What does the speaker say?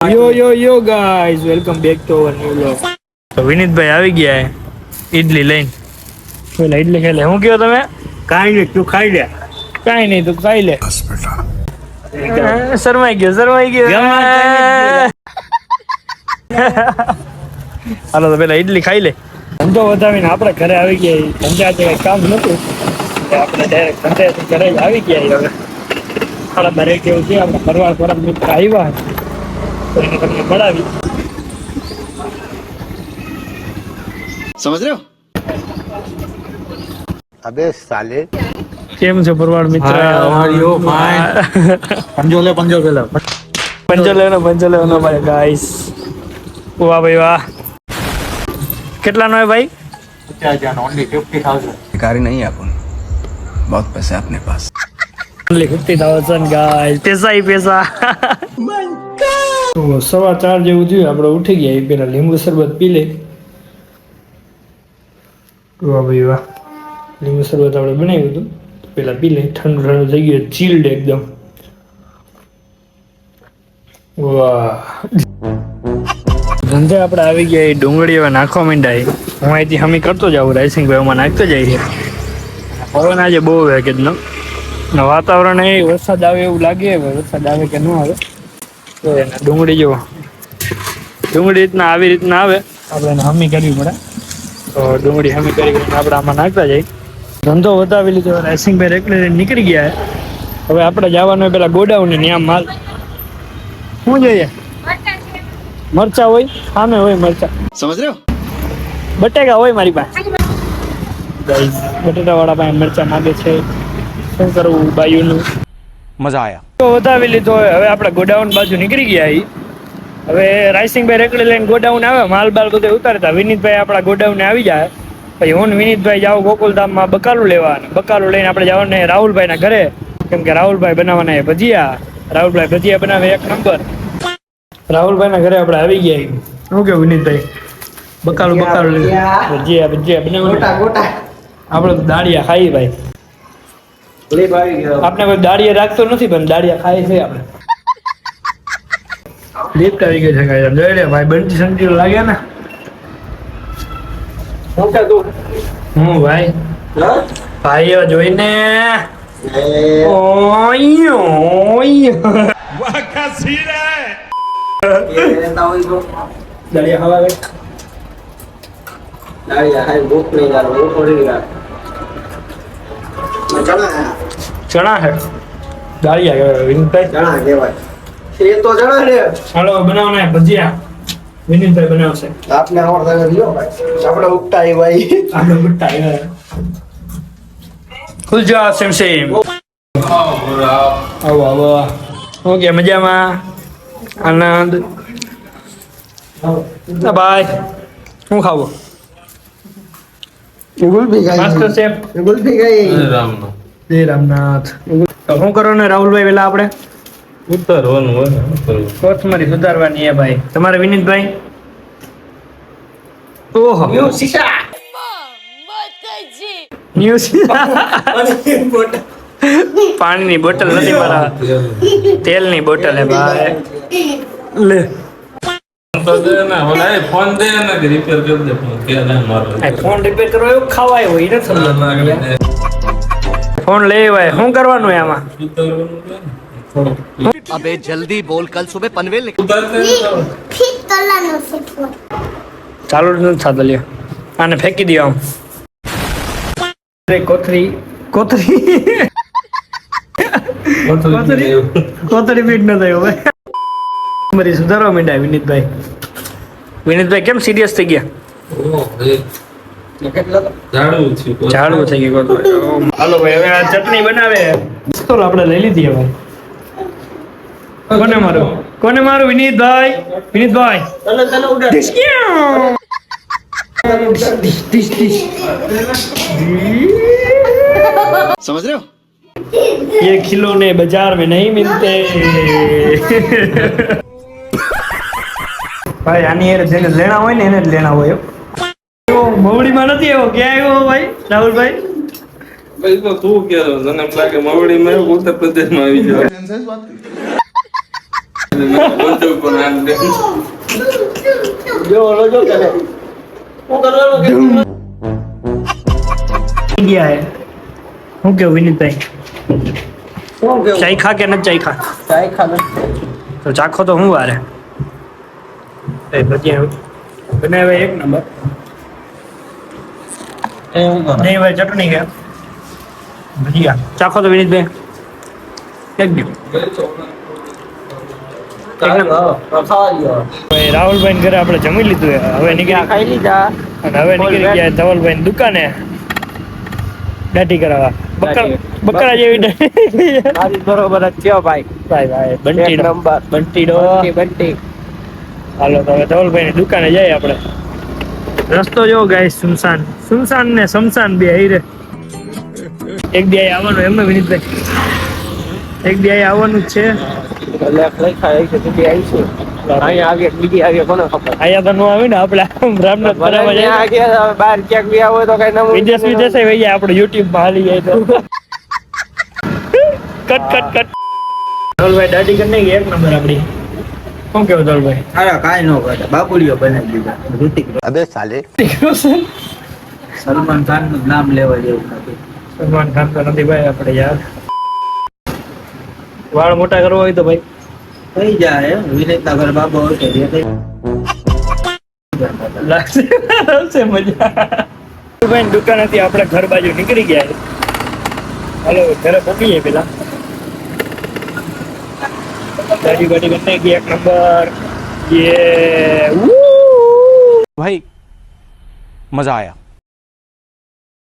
Yo guys welcome back to our new vlog. तो विनीत भाई આવી ગયા હે ઈડલી લઈને। પેલા ઈડલી ખાઈ લે। હું કયો તમે? કાઈ નહીં, તું ખાઈ લે। કાઈ નહીં, તું ખાઈ લે। શરમાઈ ગયો। હાલો તો પેલા ઈડલી ખાઈ લે। ધંધો વધાવીને આપણે ઘરે આવી ગયા। ધંધે આજે કઈ કામ નતું, આપણે ડાયરેક્ટ ધંધે ઘરે જ આવી ગયા। હવે થોડા બારે કેવું છે, આપણે ફરવા થોડા મિત્ર આવ્યા તો એને તમને મળાવી। समझ रहे हो? अबे साले કેમ છે ફરવાડ મિત્ર? પંજો લેવાનો ભાઈ ગાઈસ। વાહ ભાઈ વાહ। કેટલાનો હે ભાઈ? only 50,000। भिखारी नहीं है अपन, बहुत पैसे अपने पास। only 50,000 guys. પૈસા ही પૈસા। તો 4:15 જેવું થયું, આપણે ઉઠી ગયા। પેલા લીંબુ શરબત પી લે। વાહ ભાઈ વાહ। લીંબુ શરબત આપણે બનાવ્યું હતું, પેલા પી લે। ઠંડુ ઠંડુ થઈ ગયું, ચીલ્ડ એકદમ। વાહ। ધંધે આપણે આવી ગયા। ડુંગળી હવે નાખવા માંડ્યા। હું અહીંથી હમી કરતો જાઉં, રાયસિંગભાઈ એમાં નાખતો જાય છે। પવન આજે બહુ વેકેજનો વાતાવરણ એ વરસાદ આવે એવું લાગે। વરસાદ આવે કે ન આવે તો એને ડુંગળી જેવો ડુંગળી આવી રીતના આવે, આપણે એને હમી કરવી પડે। તો ડુંગળી હમી કરી આપણે આમાં નાખતા જાય। ધંધો વધાવી લીધો। રાયસિંગભાઈ એકલે નીકળી ગયા। હવે આપણે જવાનું હોય પેલા ગોડાઉન ને ત્યાં માલ શું જોઈએ? મરચા હોય સામે હોય, મરચા समझ रहे हो? બટેકા હોય મારી પાસે। ગાઈસ બટેટા વાળા પાસે મરચા માંગે છે। શું કરવું બાયુનું? मजा आया। તો વધાવી લીધો। હવે આપણે ગોડાઉન બાજુ નીકળી ગયા। હવે રાયસિંગભાઈ રેકડી લઈને ગોડાઉન આવે, માલ બાલ બધું ઉતારતા। વિનીતભાઈ આપણા ગોડાઉને આવી જાય। પછી હું વિનીતભાઈ જાવ ગોકુલધામમાં બકાલું લેવા। બકાલું લઈને આપણે જવાનું રાહુલભાઈના ઘરે, કેમ કે રાહુલભાઈ બનાવવાના છે ભજીયા। રાહુલભાઈ ભજીયા બનાવે એક નંબર। રાહુલભાઈના ઘરે આપણે આવી ગયા। શું કેવું વિનીતભાઈ? બકાલું ભજીયા બનાવવાના। આપણે તો દાળિયા ખાઈ ભાઈ। આપણે કોઈ દાળિયા રાખતો નથી, પણ દાળિયા ખાઈ છે આપણે। લિફ્ટ આવી ગઈ છે ગાઈસ। જોઈ લે ભાઈ, બંટી સંટી લાગ્યા ને। શું કે તું? હું ભાઈ ભાઈઓ જોઈને દાળિયા ખાવા ગઈ। ચણા હે દાળિયા વિનીતભાઈ? तो जना रे હાલો બનાવવાના ભજીયા વિનીતભાઈ બનાવશે। आपने आवडता का लियो भाई, આપણે ઉગતા હે ભાઈ। આપણે બટ્ટા ખુલ જા સેમ સેમ। આવો આવો। ઓકે મજામાં? આનંદ બાય। શું ખાવું? ગુલફી માસ્ટર ખાઈ, શેફ ગુલફી ખાઈ। જય રામનાથ। તો શું કરવાનું રાહુલભાઈ? પેલા આપણે ઉતારવાનું હોય ને કોથમરી સુધારવાની હે ભાઈ। તમારે વિનીતભાઈ? ઓહો ન્યૂઝ પાણીની બોટલ નથી મારા, તેલની બોટલ હે ભાઈ। લે તો દે ને ઓલા ફોન દે ને કે રિપેર કરી દે ફોન કે ના મારો ફોન રિપેર કરવા એવું ખાવાય હોય ને સમજો। ફોન લેવાય શું કરવાનું હે આમાં? अबे जल्दी बोल, कल सुबह पनवेल निकल। ચાલુ નથી થતો। લ્યો આને ફેંકી દો આમ। કોથરી કોથરી કોથરી ફીટ ન થયો ભાઈ। મારી સુધારવા માંડ્યા વિનીતભાઈ। વિનીતભાઈ કેમ સિરિયસ થઈ ગયા? ઝાડવું છે ઝાડવું થઈ ગયું કોથળી। હાલો ભાઈ હવે આ ચટણી બનાવે તો આપણે લઈ લીધી હવે। કોને મારું? કોને મારું? વિનીતભાઈ વિનીતભાઈ समझ रहे हो? ये खिलौने बाजार में नहीं मिलते। ભાઈ આની યાર જેને લેણા હોય ને એને જ લેણા હોય। મવડીમાં નથી આવ્યો, ક્યાં આવ્યો ભાઈ રાહુલભાઈ? ભાઈ તો તું કે તને એમ લાગે મવડીમાં એવું ઉત્તર પ્રદેશમાં આવી જાય। બધું પણ આમ દે. ગયા હે હું કેવું વિનીતભાઈ ચાખા કે ન ચાખા તો ચાખો તો હું વારે એ ભજીયા બનાવે એક નંબર નહીં ભાઈ ચટણી કે ભજીયા ચાખો તો વિનીતભાઈ એક દિવસ રાહુલભાઈ ઘરે આપણે જમી લીધું હવે નીકળી ખાઈ લીધા અને હવે નીકળી ગયા ધવલભાઈ દુકાને દાઢી કરાવવા બકરા જેવી દાઢી બરોબર જ થયો ભાઈ બંટી નંબર બંટી હાલો તો હવે ધવલભાઈ ની દુકાને જઈએ આપણે રસ્તો જો ગાય સુનસાન ને શમશાન બે હઈ રે એક દી આવવાનું એમને વિનીતભાઈ એક દી આવવાનું જ છે અહીંયા તો નો આવે ને આપડે રામનાથ બરાબર બહાર ક્યાંક બી આવો તો કઈ વિદેશ આપણે યુટ્યુબ માં હાલી જાય તો કટ ધવલભાઈ દાઢી કરી નાખી એક નંબર આપડી શું કેવું ધવલભાઈ અરે કાઈ નો કરે બાબુલિયો બનાવી દીધા ઋતિક अबे साले સલમાન ખાન નું નામ લેવા જેવું નથી સલમાન ખાન તો નથી ભાઈ આપણે યાર વાળ મોટા કરવા હોય તો ભાઈ થઈ જાય વિનેતા ઘર બાબો હોય કે લાગશે મજા ભાઈ દુકાન હતી આપણે ઘર બાજુ નીકળી ગયા હાલો ઘરે પહોંચી જાય પેલા ગાડી ગાડી ગમે ગઈ એક નંબર ये भाई मजा आया